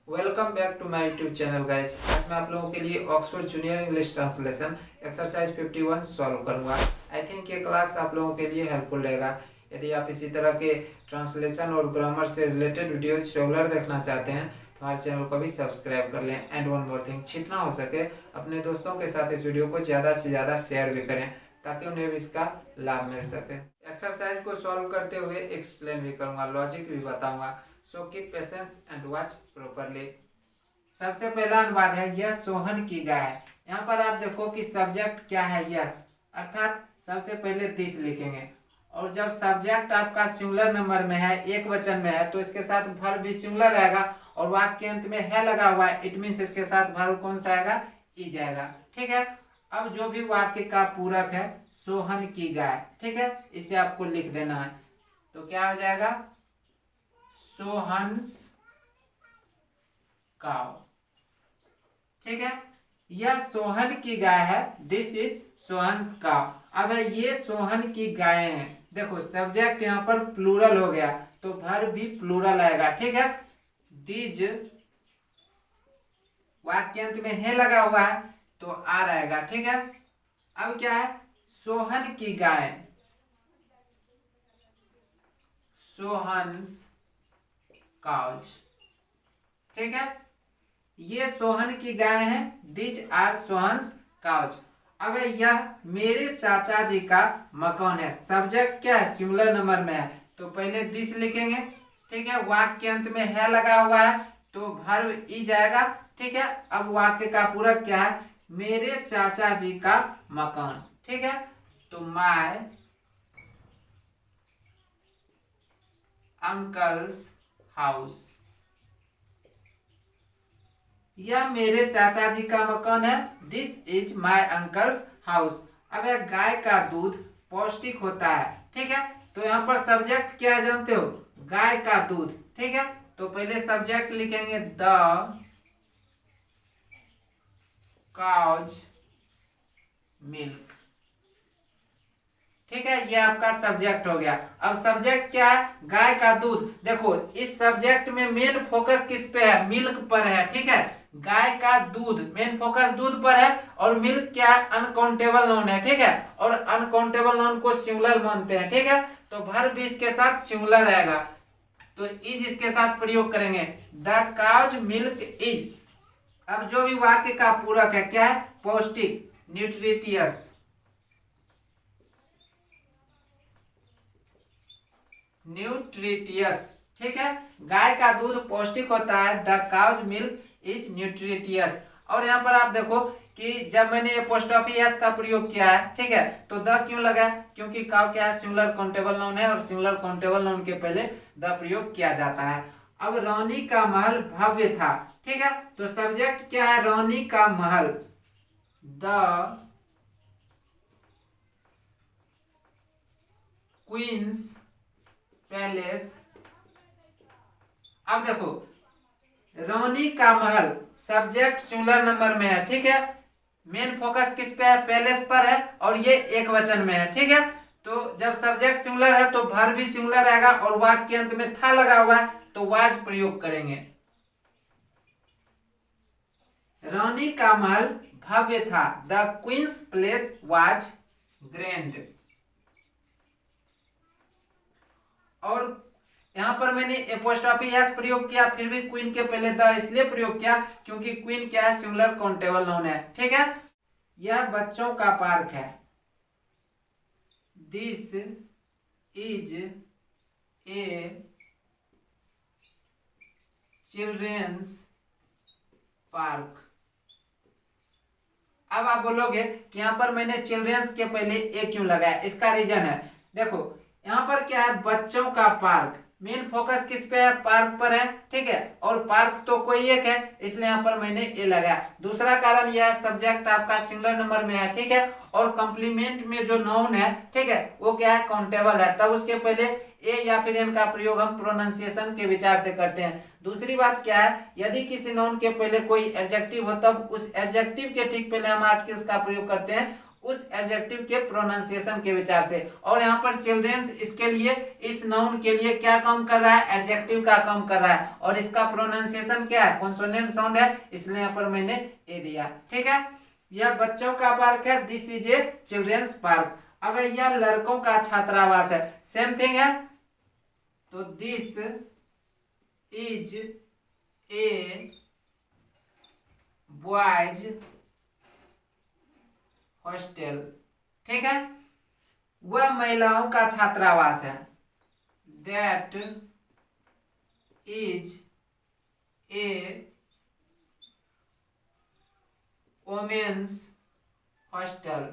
Welcome back to my YouTube channel guys. आज मैं आप लोगों के लिए Oxford junior English translation exercise 51 solve करूंगा। आई थिंक ये क्लास आप लोगों के लिए हेल्पफुल रहेगा। यदि आप इसी तरह के ट्रांसलेशन और ग्रामर से रिलेटेड वीडियोज रेगुलर देखना चाहते हैं तो हमारे चैनल को भी सब्सक्राइब कर लें। एंड वन मोर थिंग, जितना हो सके अपने दोस्तों के साथ इस वीडियो को ज़्यादा से ज़्यादा शेयर भी करें ताकि उन्हें भी इसका लाभ मिल सके। एक्सरसाइज को सॉल्व करते हुए एक्सप्लेन भी करूंगा, लॉजिक भी बताऊंगा। So keep patience and watch properly. सबसे पहला अनुवाद है यह सोहन की गाय है। यहाँ पर आप देखो कि सब्जेक्ट क्या है यह, अर्थात सबसे पहले दिस लिखेंगे और जब सब्जेक्ट आपका सिंगुलर नंबर में है, एक वचन में है, तो इसके साथ वर्ब भी सिंगुलर रहेगा और वाक्य के अंत में है लगा हुआ है, इट मीन्स इसके साथ वर्ब कौन सा आएगा, ई जाएगा। ठीक है, अब जो भी वाक्य का पूरक है सोहन की गाय, ठीक है, इसे आपको लिख देना है। तो क्या हो जाएगा, सोहन्स काउ। ठीक है, यह सोहन की गाय है, दिस इज सोहन्स काउ। अब है ये सोहन की गाय है। देखो सब्जेक्ट यहाँ पर प्लूरल हो गया तो वर्ब भी प्लूरल आएगा। ठीक है, दिज वाक्यांत में है लगा हुआ है तो आ रहेगा। ठीक है, अब क्या है, सोहन की गाय, सोहन्स काउज। ठीक है, ये सोहन की गाय है, दिज आर सोहन्स काउज। अब यह मेरे चाचा जी का मकान है। सब्जेक्ट क्या है, सिंगुलर नंबर में है तो पहले दिस लिखेंगे। ठीक है, वाक्य के अंत में है लगा हुआ है तो वर्ब ई जाएगा। ठीक है, अब वाक्य का पूरक क्या है, मेरे चाचा जी का मकान। ठीक है, तो माय अंकल्स हाउस, यह मेरे चाचा जी का मकान है, this is my uncles house. अब यह गाय का दूध पौष्टिक होता है। ठीक है, तो यहाँ पर सब्जेक्ट क्या है जानते हो, गाय का दूध। ठीक है, तो पहले सब्जेक्ट लिखेंगे द काउज मिल्क। ठीक है, ये आपका सब्जेक्ट हो गया। अब सब्जेक्ट क्या है, गाय का दूध। देखो इस सब्जेक्ट में मेन फोकस किस पे है, मिल्क पर है। ठीक है, गाय का दूध, मेन फोकस दूध पर है और मिल्क क्या है, अनकाउंटेबल नाउन है। ठीक है, और अनकाउंटेबल नाउन को सिंगुलर मानते हैं। ठीक है, तो वर्ब भी इसके साथ सिंगुलर रहेगा तो इज इसके साथ प्रयोग करेंगे, द काउज मिल्क इज। अब जो भी वाक्य का पूरक है क्या है, पौष्टिक, न्यूट्रिटियस, न्यूट्रिटियस। ठीक है, गाय का दूध पौष्टिक होता है, द काउज मिल्क इज न्यूट्रिटियस। और यहाँ पर आप देखो कि जब मैंने एपोस्ट्रोफी एस का प्रयोग किया है, ठीक है, तो द क्यों लगा, क्योंकि काउ क्या है, सिंगुलर काउंटेबल नाउन है और सिंगुलर काउंटेबल नाउन के पहले द प्रयोग किया जाता है। अब रानी का महल भव्य था। ठीक है, तो सब्जेक्ट क्या है, रानी का महल, द क्वींस पैलेस। अब देखो रानी का महल, सब्जेक्ट सिंगुलर नंबर में है। ठीक है, मेन फोकस किस पे है, पैलेस पर है और ये एक वचन में है। ठीक है, तो जब सब्जेक्ट सिंगुलर है तो वर्ब भी सिंगुलर आएगा और वाक्य के अंत में था लगा हुआ है तो वाज प्रयोग करेंगे। रानी का महल भव्य था, the queen's place was grand. और यहां पर मैंने एपोस्ट्रोफी एस प्रयोग किया, फिर भी क्वीन के पहले द इसलिए प्रयोग किया क्योंकि क्वीन क्या है, सिंगुलर काउंटेबल नाउन है। ठीक है, यह बच्चों का पार्क है, this is A children's park. अब आप बोलोगे कि यहाँ पर मैंने चिल्ड्रेन्स के पहले ए क्यों लगाया, इसका रीजन है, देखो यहाँ पर क्या है, बच्चों का पार्क, मेन फोकस किस पे है, पार्क पर है। ठीक है, और पार्क तो कोई एक है इसलिए यहाँ पर मैंने ए लगाया। दूसरा कारण यह है, सब्जेक्ट आपका सिंगुलर नंबर में है। ठीक है, और कॉम्प्लीमेंट में जो नाउन है, ठीक है, वो क्या है, काउंटेबल है, तब उसके पहले ए या फिर एन का प्रयोग हम प्रोनाउंसिएशन के विचार से करते हैं। दूसरी बात क्या है, यदि किसी नाउन के पहले कोई एडजेक्टिव हो तब उस एडजेक्टिव के ठीक पहले हम आर्टिकल्स का प्रयोग करते हैं उस एडजेक्टिव के प्रोनाउंसिएशन के विचार से। और यहाँ पर चिल्ड्रेंस इसके लिए, इस नाउन के लिए क्या काम कर रहा है, एडजेक्टिव का काम कर रहा है, और इसका प्रोनाउंसिएशन क्या है, कॉन्सोनेंट साउंड है, इसलिए यहाँ पर मैंने ए दिया। ठीक है, यह बच्चों का पार्क है, this is a children's park. अब यह लड़कों का छात्रावास है, सेम थिंग है, तो this is A boys hostel. ठीक है, वह महिलाओं का छात्रावास है, that is a women's hostel.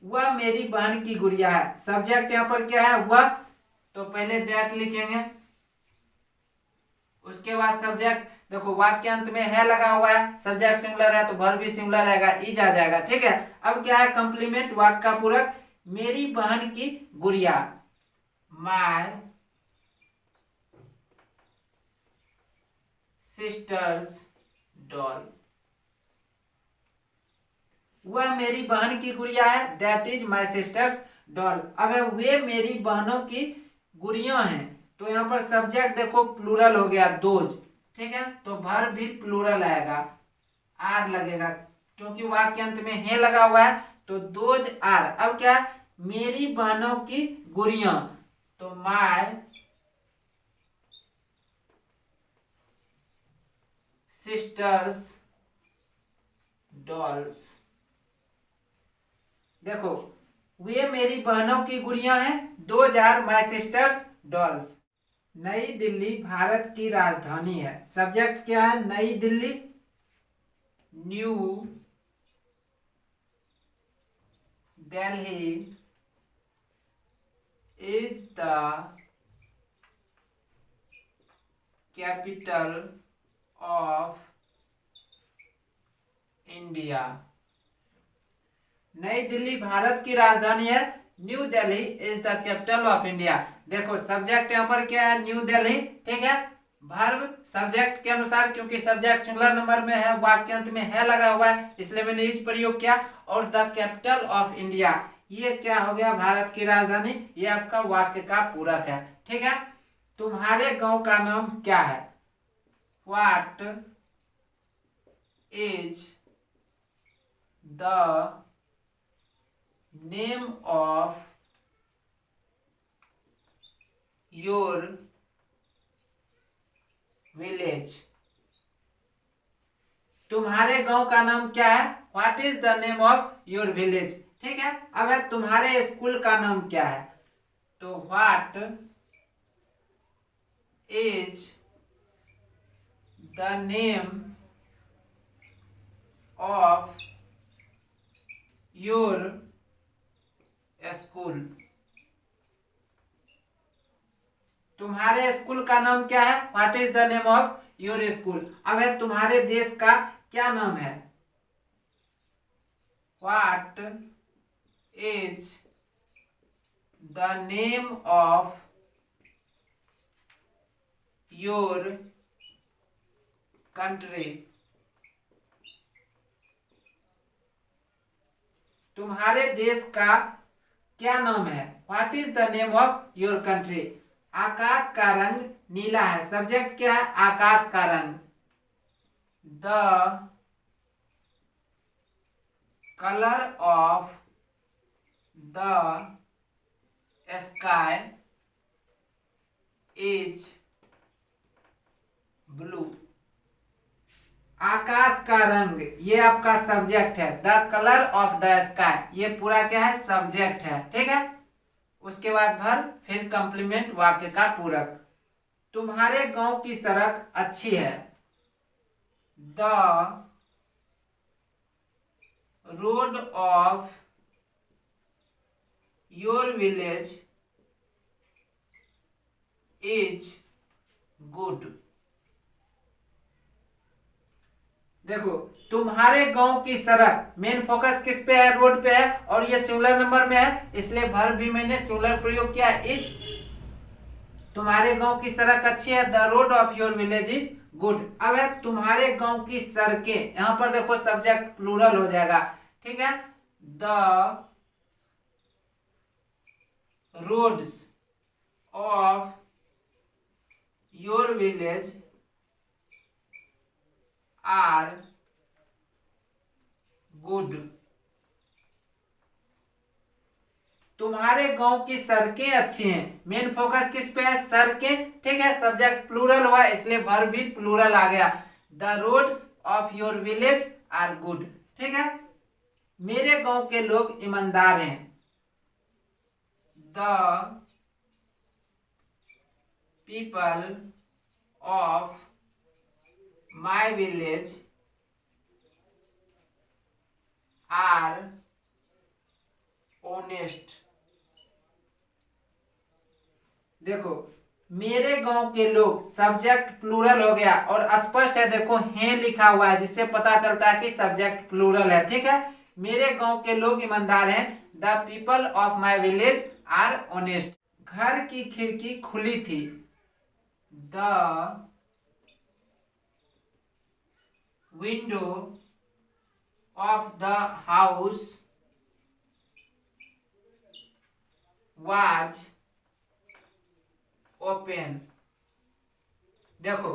वह मेरी बहन की गुड़िया है, सब्जेक्ट यहाँ पर क्या है, वह, तो पहले दैट लिखेंगे, उसके बाद सब्जेक्ट, देखो वाक्य अंत में है लगा हुआ है, सब्जेक्ट सिंगुलर है तो वर्ब भी सिंगुलर रहेगा, इज आ जाएगा। ठीक है, अब क्या है, कंप्लीमेंट, वाक्य का पूरक, मेरी बहन की गुड़िया, माय सिस्टर्स डॉल। वह मेरी बहन की गुड़िया है, that is my sister's doll. अब है वे मेरी बहनों की गुड़िया हैं, तो यहाँ पर सब्जेक्ट देखो प्लूरल हो गया, दोज। ठीक है, तो वर्ब भी प्लूरल आएगा, आर लगेगा, क्योंकि वाक्य अंत में है लगा हुआ है, तो दोज आर। अब क्या, मेरी बहनों की गुड़िया, तो माय सिस्टर्स डॉल्स। देखो, वे मेरी बहनों की गुड़िया हैं, those are my sisters' dolls. Nai Delhi Bharat की राजधानी है, सब्जेक्ट क्या है, नई Delhi, new Delhi is the capital of India. नई दिल्ली भारत की राजधानी है, new Delhi is the capital of India. देखो सब्जेक्ट यहाँ पर क्या है, न्यू दिल्ली। ठीक है, वर्ब सब्जेक्ट के अनुसार, क्योंकि सब्जेक्ट सिंगुलर नंबर में है, वाक्यांत में है लगा हुआ है, इसलिए मैंने इज प्रयोग किया। और द कैपिटल ऑफ इंडिया, ये क्या हो गया, भारत की राजधानी, ये आपका वाक्य का पूरक है। ठीक है, तुम्हारे गांव का नाम क्या है, what is the name of your village. तुम्हारे गांव का नाम क्या है, what is the name of your village. ठीक है, अब है तुम्हारे स्कूल का नाम क्या है, तो what is the name of your school. तुम्हारे स्कूल का नाम क्या है, what is the name of your school. अब है तुम्हारे देश का क्या नाम है, what is the name of your country. तुम्हारे देश का क्या नाम है, what is the name of your country. आकाश का रंग नीला है, सब्जेक्ट क्या है, आकाश का रंग, the colour of the sky is blue. आकाश का रंग, ये आपका सब्जेक्ट है, the colour of the sky, ये पूरा क्या है, सब्जेक्ट है। ठीक है, उसके बाद वर्ब, फिर कंप्लीमेंट, वाक्य का पूरक। तुम्हारे गांव की सड़क अच्छी है, the road of your village is good. देखो तुम्हारे गांव की सड़क, मेन फोकस किस पे है, रोड पे है, और ये सिंगुलर नंबर में है, इसलिए वर्ब भी मैंने सिंगुलर प्रयोग किया, इज। तुम्हारे गांव की सड़क अच्छी है, the road of your village is good. अब है तुम्हारे गांव की सड़कें, यहां पर देखो सब्जेक्ट प्लूरल हो जाएगा, ठीक है। The roads of your village are good. तुम्हारे गांव की सड़कें अच्छी हैं, मेन फोकस किस पे है, सड़कें, ठीक है। सब्जेक्ट प्लूरल हुआ इसलिए वर्ब भी प्लूरल आ गया। The roads of your village are good, ठीक है। मेरे गांव के लोग ईमानदार हैं। The people of my village are honest. देखो मेरे गांव के लोग, सब्जेक्ट प्लूरल हो गया और स्पष्ट है, देखो हैं लिखा हुआ है जिससे पता चलता है कि सब्जेक्ट प्लूरल है, ठीक है। मेरे गांव के लोग ईमानदार हैं। The people of my village are honest. घर की खिड़की खुली थी। The window of the house was open. देखो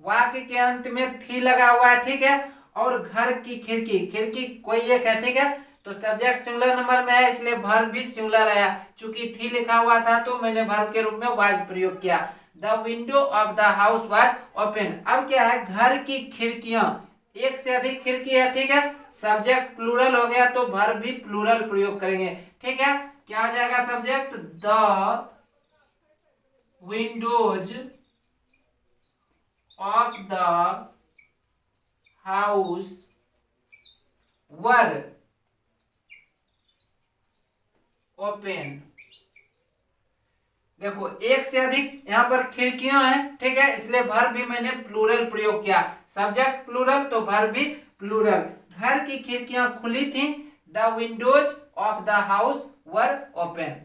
वाक्य के अंत में थी लगा हुआ है, ठीक है। और घर की खिड़की, खिड़की कोई एक है, ठीक है। तो सब्जेक्ट सिंगुलर नंबर में है इसलिए वर्ब भी सिंगुलर आया। चूंकि थी लिखा हुआ था तो मैंने वर्ब के रूप में वाज प्रयोग किया। The window of the house was open. अब क्या है, घर की खिड़कियां, एक से अधिक खिड़की है, ठीक है। सब्जेक्ट प्लूरल हो गया तो वर्ब भी प्लूरल प्रयोग करेंगे, ठीक है। क्या आ जाएगा subject, the Windows of the house were open. देखो एक से अधिक यहाँ पर खिड़कियां हैं, ठीक है, इसलिए वर्ब भी मैंने प्लूरल प्रयोग किया। सब्जेक्ट प्लूरल तो वर्ब भी प्लूरल। घर की खिड़कियां खुली थी। The Windows of the house were open.